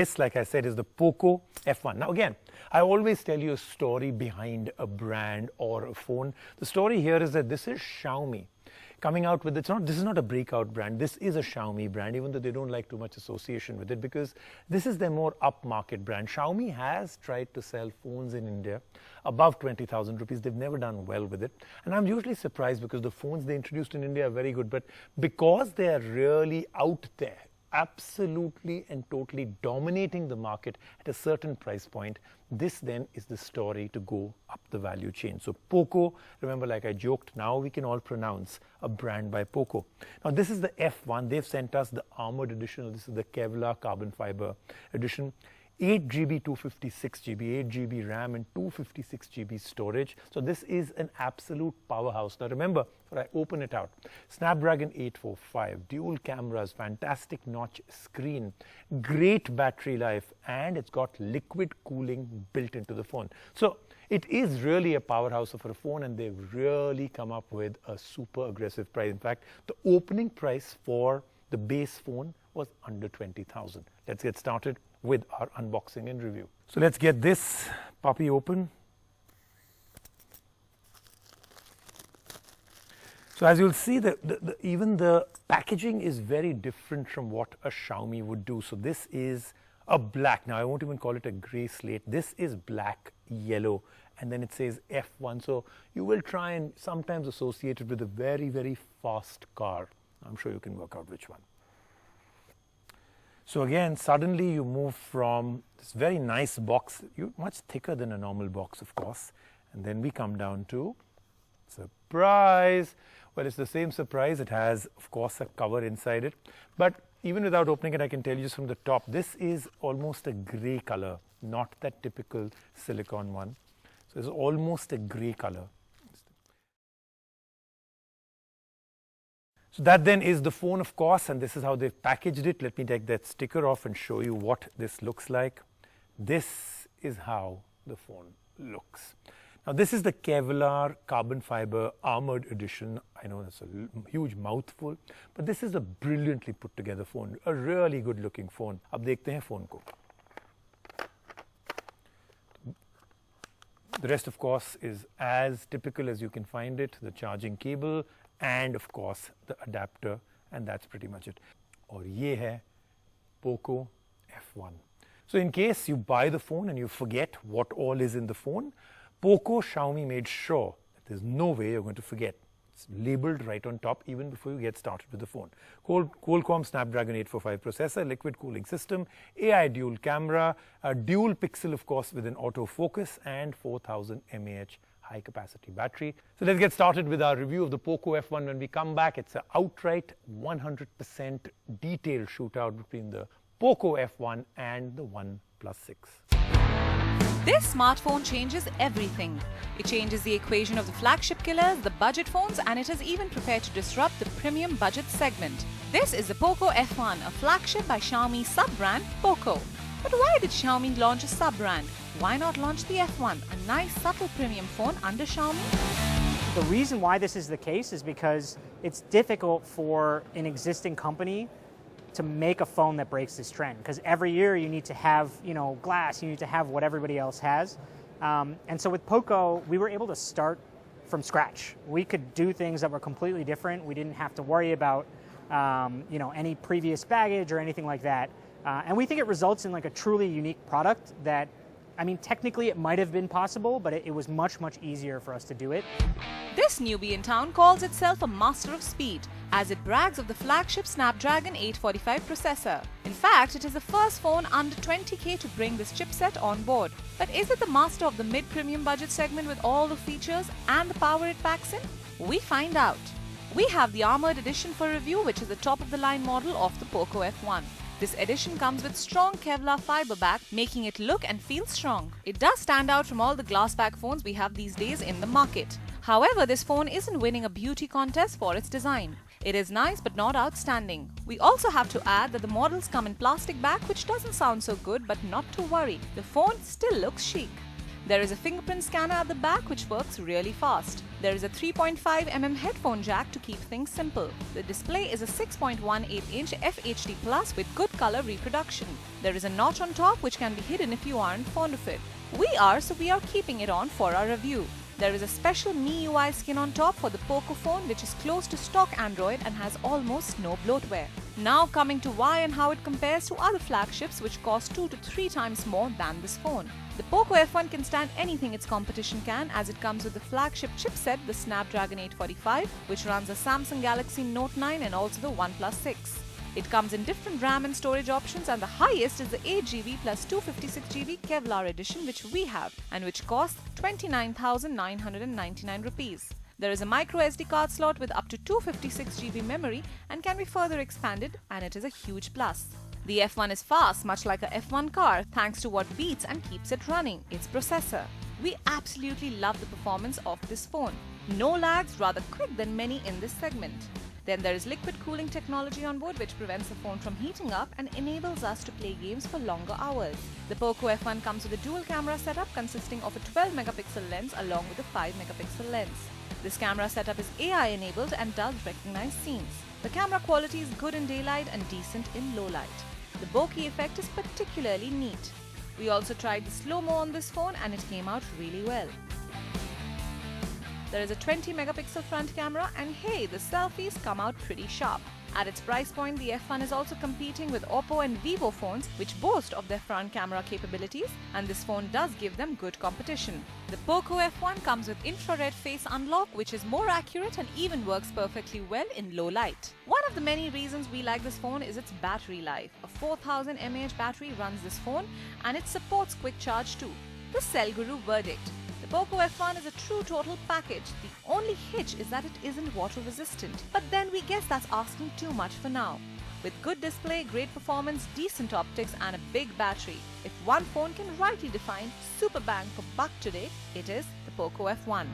This, like I said, is the Poco F1. Now again, I always tell you a story behind a brand or a phone. The story here is that this is Xiaomi coming out with, this is not a breakout brand, this is a Xiaomi brand, even though they don't like too much association with it, because this is their more upmarket brand. Xiaomi has tried to sell phones in India above 20,000 rupees. They've never done well with it. And I'm usually surprised because the phones they introduced in India are very good, but because they are really out there, absolutely and totally dominating the market at a certain price point, this then is the story to go up the value chain. So Poco, remember, like I joked, now we can all pronounce a brand by Poco. Now this is the F1. They've sent us the armored edition. This is the Kevlar carbon fiber edition. 8GB, 256GB, 8GB RAM and 256GB storage. So this is an absolute powerhouse. Now remember, when I open it out, Snapdragon 845, dual cameras, fantastic notch screen, great battery life, and it's got liquid cooling built into the phone. So it is really a powerhouse of a phone, and they've really come up with a super aggressive price. In fact, the opening price for the base phone was under 20,000. Let's get started with our unboxing and review. So let's get this puppy open. So as you'll see, even the packaging is very different from what a Xiaomi would do. So this is a black. Now I won't even call it a gray slate. This is black, yellow, and then it says F1. So you will try and sometimes associate it with a very, very fast car. I'm sure you can work out which one. So again, suddenly you move from this very nice box, much thicker than a normal box, of course, and then we come down to surprise. Well, it's the same surprise. It has, of course, a cover inside it. But even without opening it, I can tell you just from the top, this is almost a gray color, not that typical silicon one. So it's almost a gray color. So that then is the phone, of course, and this is how they've packaged it. Let me take that sticker off and show you what this looks like. This is how the phone looks. Now this is the Kevlar carbon fiber armored edition. I know that's a huge mouthful, but this is a brilliantly put together phone, a really good looking phone. अब देखते हैं phone को. The rest, of course, is as typical as you can find it. The charging cable, and of course the adapter, and that's pretty much it. और ये है Poco F1. So in case you buy the phone and you forget what all is in the phone, Poco Xiaomi made sure that there's no way you're going to forget. It's labeled right on top even before you get started with the phone. Qualcomm Snapdragon 845 processor, liquid cooling system, AI dual camera, a dual pixel, of course, with an autofocus, and 4000 mAh high capacity battery. So let's get started with our review of the Poco F1. When we come back, it's an outright 100% detailed shootout between the Poco F1 and the OnePlus 6. This smartphone changes everything. It changes the equation of the flagship killers, the budget phones, and it is even prepared to disrupt the premium budget segment. This is the Poco F1, a flagship by Xiaomi's sub-brand Poco. But why did Xiaomi launch a sub-brand? Why not launch the F1, a nice subtle premium phone under Xiaomi? The reason why this is the case is because it's difficult for an existing company to make a phone that breaks this trend, because every year you need to have, glass, you need to have what everybody else has. And so with Poco, we were able to start from scratch. We could do things that were completely different. We didn't have to worry about, any previous baggage or anything like that. And we think it results in like a truly unique product that, technically it might have been possible, but it was much, much easier for us to do it. This newbie in town calls itself a master of speed, as it brags of the flagship Snapdragon 845 processor. In fact, it is the first phone under 20K to bring this chipset on board. But is it the master of the mid-premium budget segment with all the features and the power it packs in? We find out. We have the Armored Edition for review, which is the top-of-the-line model of the Poco F1. This edition comes with strong Kevlar fiber back, making it look and feel strong. It does stand out from all the glass back phones we have these days in the market. However, this phone isn't winning a beauty contest for its design. It is nice but not outstanding. We also have to add that the models come in plastic back, which doesn't sound so good, but not to worry. The phone still looks chic. There is a fingerprint scanner at the back which works really fast. There is a 3.5mm headphone jack to keep things simple. The display is a 6.18-inch FHD Plus with good color reproduction. There is a notch on top which can be hidden if you aren't fond of it. We are, so we are keeping it on for our review. There is a special MIUI skin on top for the Poco phone which is close to stock Android and has almost no bloatware. Now coming to why and how it compares to other flagships which cost 2 to 3 times more than this phone. The Poco F1 can stand anything its competition can, as it comes with the flagship chipset, the Snapdragon 845, which runs a Samsung Galaxy Note 9 and also the OnePlus 6. It comes in different RAM and storage options, and the highest is the 8GB plus 256GB Kevlar edition which we have and which costs 29,999 rupees. There is a micro SD card slot with up to 256GB memory and can be further expanded, and it is a huge plus. The F1 is fast, much like a F1 car, thanks to what beats and keeps it running, its processor. We absolutely love the performance of this phone. No lags, rather quick than many in this segment. Then there is liquid cooling technology on board which prevents the phone from heating up and enables us to play games for longer hours. The Poco F1 comes with a dual camera setup consisting of a 12-megapixel lens along with a 5-megapixel lens. This camera setup is AI enabled and does recognize scenes. The camera quality is good in daylight and decent in low light. The bokeh effect is particularly neat. We also tried the SLOMO on this phone and it came out really well. There is a 20-megapixel front camera, and hey, the selfies come out pretty sharp. At its price point, the F1 is also competing with Oppo and Vivo phones which boast of their front camera capabilities, and this phone does give them good competition. The Poco F1 comes with infrared face unlock which is more accurate and even works perfectly well in low light. One of the many reasons we like this phone is its battery life. A 4000 mAh battery runs this phone and it supports quick charge too. The Cell Guru verdict. The Poco F1 is a true total package. The only hitch is that it isn't water resistant. But then we guess that's asking too much for now. With good display, great performance, decent optics and a big battery, if one phone can rightly define super bang for buck today, it is the Poco F1.